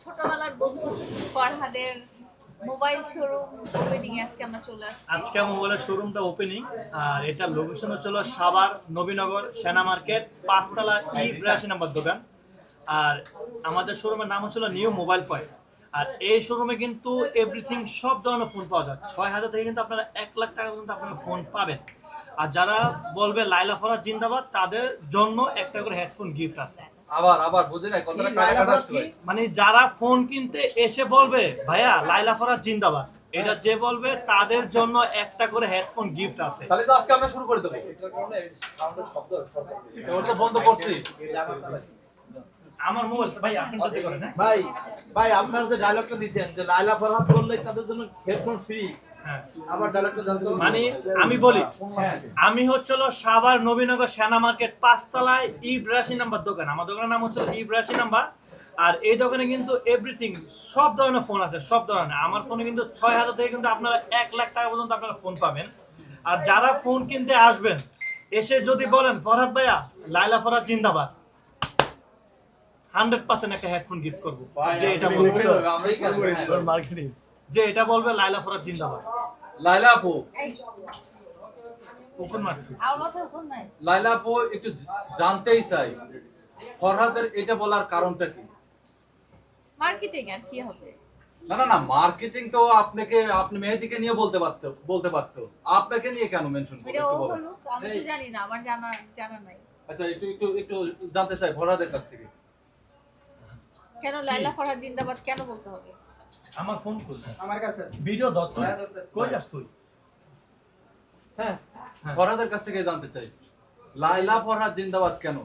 ছোটবেলার বন্ধু ফরহাদের mobile showroom opening আজকে আমরা চলে আসছি। আজকে মোবাইলের শোরুমটা ওপেনিং, আর এটা লোকেশন হচ্ছিল সাভার নবীনগর সেনা মার্কেট ৫ তলা E82 নম্বর দোকান। আর আমাদের শোরুমের নাম হচ্ছিল নিউ মোবাইল পয়েন্ট। আর এই শোরুমে কিন্তু এভরিথিং সব ধরনের ফোন পাওয়া যায়। ৬,০০০ থেকে কিন্তু আপনারা ১,০০,০০০ টাকা পর্যন্ত আপনারা ফোন পাবেন। আর যারা বলবে লাইলা ফরহাদ জিন্দাবাদ তাদের জন্য একটা করে হেডফোন গিফট আছে। আবার বুঝে নাই কথাটা কাটা আসছে। মানে যারা ফোন কিনতে এসে বলবে ভাইয়া লাইলা ফরহাদ জিন্দাবাদ, এটা যে বলবে তাদের জন্য একটা করে হেডফোন গিফট আছে। তাহলে তো আজকে আমরা শুরু করে দেব। এটার কারণে সাউন্ডের শব্দ ওটা তো বন্ধ করছি। আমার মোবাইল ভাই আপনারা তো করেন না ভাই আপনারা যে ডায়লগটা দিবেন যে লাইলা ফরহাদ বললে তাদের জন্য হেডফোন ফ্রি। হ্যাঁ, আবার ডায়লগটা জানতে মানে আমি বলি, আমি হচ্ছিল সাভার নবীনগর সেনা মার্কেট ৫ তলায় E82 নাম্বার দোকান। আমার দোকানের নাম হচ্ছে E82 নাম্বার। আর এই দোকানে কিন্তু এভরিথিং সব ধরনের ফোন আছে, সব ধরনের। আমার ফোনে কিন্তু ৬,০০০ থেকে কিন্তু আপনারা ১,০০,০০০ টাকা পর্যন্ত আপনারা ফোন পাবেন। আর যারা ফোন কিনতে আসবেন এসে যদি বলেন ফরহাদ ভাইয়া লাইলা ফরহাদ জিন্দাবাদ, 100% একটা হেডফোন গিফট করবো। যে এটা বলবে লাইলা ফরহাদ জিন্দাবাদ। লাইলা আপু, কুকুর মারছি। আমার মাথায় হুকুম নাই। লাইলা আপু একটু জানতেই চাই ফরহাদের এটা বলার কারণটা কি? মার্কেটিং আর কি হবে? না মার্কেটিং তো আপনি মেহেদীকে নিয়ে বলতে পারতো। আপনাকে নিয়ে কেন মেনশন করতে এটা ও বলেন? বলুক, আমি তো জানি না, আমার জানা নাই। আচ্ছা একটু জানতে চাই ফরহাদের কাছ থেকে। কেন লাইলা ফরহাদ জিন্দাবাদ কেন বলতে হবে? আমার ফোন কই? আমার কাছে আছে। ভিডিও দত্ত কই যাস তুই? হ্যাঁ ফরহাদের কাছ থেকে জানতে চাই লাইলা ফরহাদ জিন্দাবাদ কেন?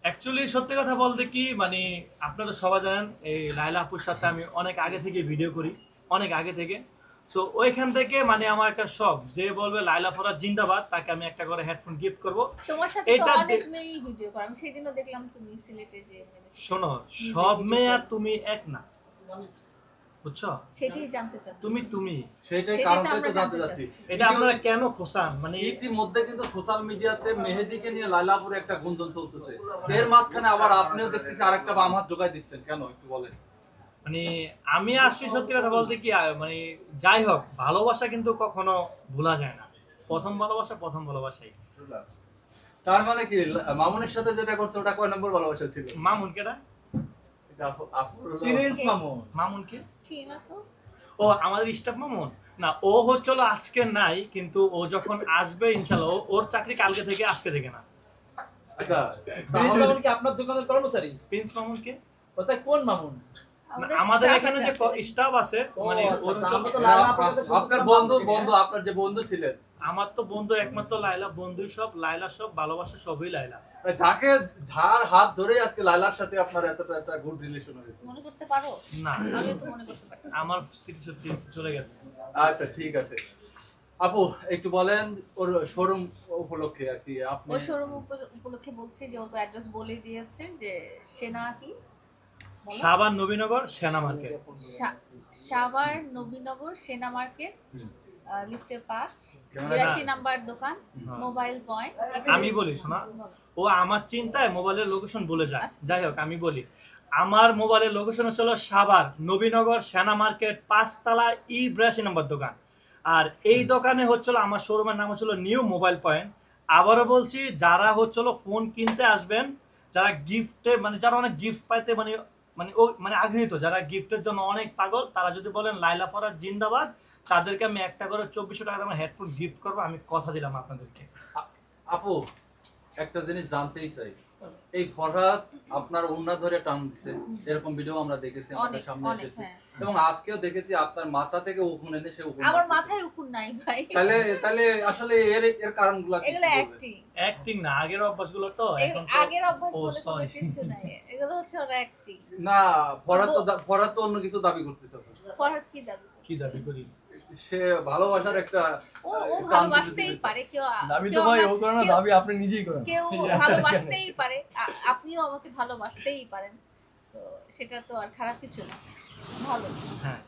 অ্যাকচুয়ালি সত্যি কথা বলতে কি, মানে আপনারা সবাই জানেন এই লাইলা আপুর সাথে আমি অনেক আগে থেকে ভিডিও করি, অনেক আগে থেকে। সো ওইখান থেকে মানে আমার একটা শখ, যে বলবে লাইলা ফরহাদ জিন্দাবাদ তাকে আমি একটা করে হেডফোন গিফট করব। তোমার সাথে তো এটা অনেক মেয়েই ভিডিও করে, আমি সেদিনও দেখলাম তুমি সিলেটে যে শোনো, সব মেয়ে আর তুমি এক না, বুঝছো? সেটাই জানতে চাচ্ছি। তুমি সেটাই সেটাই তো কারণটাই আমরা তো জানতে জানতে চাচ্ছি। চাচ্ছি। এটা আপনারা কেন খোসান? মানে ইতিমধ্যে কিন্তু সোশ্যাল মিডিয়াতে মেহেদীকে নিয়ে লাইলাপুরে একটা গুঞ্জন চলতেছে, এর মাঝখানে আবার আপনিও দেখতেছি আরেকটা বাম হাত ঢোকাই দিচ্ছেন কেন একটু বলেন। মানে আমি আসছি সত্যি কথা বলতে কি, মানে যাই হোক, ভালোবাসা কিন্তু কখনো ভোলা যায় না। প্রথম ভালোবাসাই। তার মানে কি মামুনের সাথে যেটা করছে ওটা কয় নম্বর ভালোবাসা ছিল? মামুন কেডা? মামুন কে? চিনা তো। ও আমাদের স্টাফ মামুন না, ও হচ্ছিল আজকে নাই, কিন্তু ও যখন আসবে ইনশাআল্লাহ, ওর চাকরি কালকে থেকে, আজকে থেকে না। আচ্ছা প্রিন্স মামুন কি আপনার দোকানের কর্মচারী? প্রিন্স মামুন কে? ওটা কোন মামুন? আমাদের এখানে যে স্টাফ আছে, মানে আপনার বন্ধু আপনার যে বন্ধু ছিলেন। আমার তো বন্ধু একমাত্র লাইলা, বন্ধুই সব, লাইলা সব, ভালোবাসা সবই লাইলা। যার হাত ধরে আজকে লাইলার সাথে আপনার এতটা একটা গুড রিলেশন হয়েছে, মনে করতে পারো? না আমি তো মনে করতে পারি। আমার স্মৃতি সত্যি চলে গেছে। আচ্ছা ঠিক আছে আপু, একটু বলেন ওর শোরুম উপলক্ষে আর কি। আপনি ও শোরুম উপলক্ষে বলছি যে ও তো অ্যাড্রেস বলে দিয়েছে, যে সেনা কি সাভার নবীনগর সেনা মার্কেট, সাভার নবীনগর সেনা মার্কেট, লিফটের ৫, ৮২ নাম্বার দোকান, মোবাইল পয়েন্ট। আমি বলি শোনা, ও আমার চিন্তায় মোবাইলের লোকেশন ভুলে যায়। যাই হোক আমি বলি, আমার মোবাইলের লোকেশন হলো সাভার নবীনগর সেনা মার্কেট ৫ তলা E82 নম্বর দোকান। আর এই দোকানে হচ্ছিল আমার শোরুমের নাম হচ্ছিল নিউ মোবাইল পয়েন্ট। আবারও বলছি, যারা হচ্ছিল ফোন কিনতে আসবেন, যারা গিফটে মানে যারা অনেক গিফট পাইতে মানে মানে ও মানে আগ্রহীত, যারা গিফটের জন্য অনেক পাগল, তারা যদি বলেন লাইলা ফরহাদ জিন্দাবাদ, তাদেরকে আমি একটা করে ২৪০০ টাকা দামের হেডফোন গিফট করবো। আমি কথা দিলাম আপনাদেরকে। আপু একটা জিনিস জানতেই চাই, এই ফরহাদ আপনার ওড়না ধরে টান দিচ্ছে, এরকম ভিডিও আমরা দেখেছি, আমাদের সামনে এসেছে, এবং আজকেও দেখেছি আপনার মাথা থেকে উকুন এনে সে উকুন। আমার মাথায় উকুন নাই ভাই। তাহলে আসলে এর কারণগুলো কি? এগুলো অ্যাক্টিং না, আগের অভ্যাসগুলো তো। এখন তো আগের অভ্যাস বলে কোনো কিছু নাই, এগুলো হচ্ছে ওর অ্যাক্টিং। না ফরহাদ তো অন্য কিছু দাবি করতেছে। ফরহাদ কি দাবি করি? সে ভালোবাসার একটা ও ভালোবাসতেই পারে, কেউ দাবি তো ভাই ও করে না, দাবি আপনি নিজেই করেন। কেউ ভালোবাসতেই পারে, আপনিও আমাকে ভালোবাসতেই পারেন, তো সেটা তো আর খারাপ কিছু না, ভালো। হ্যাঁ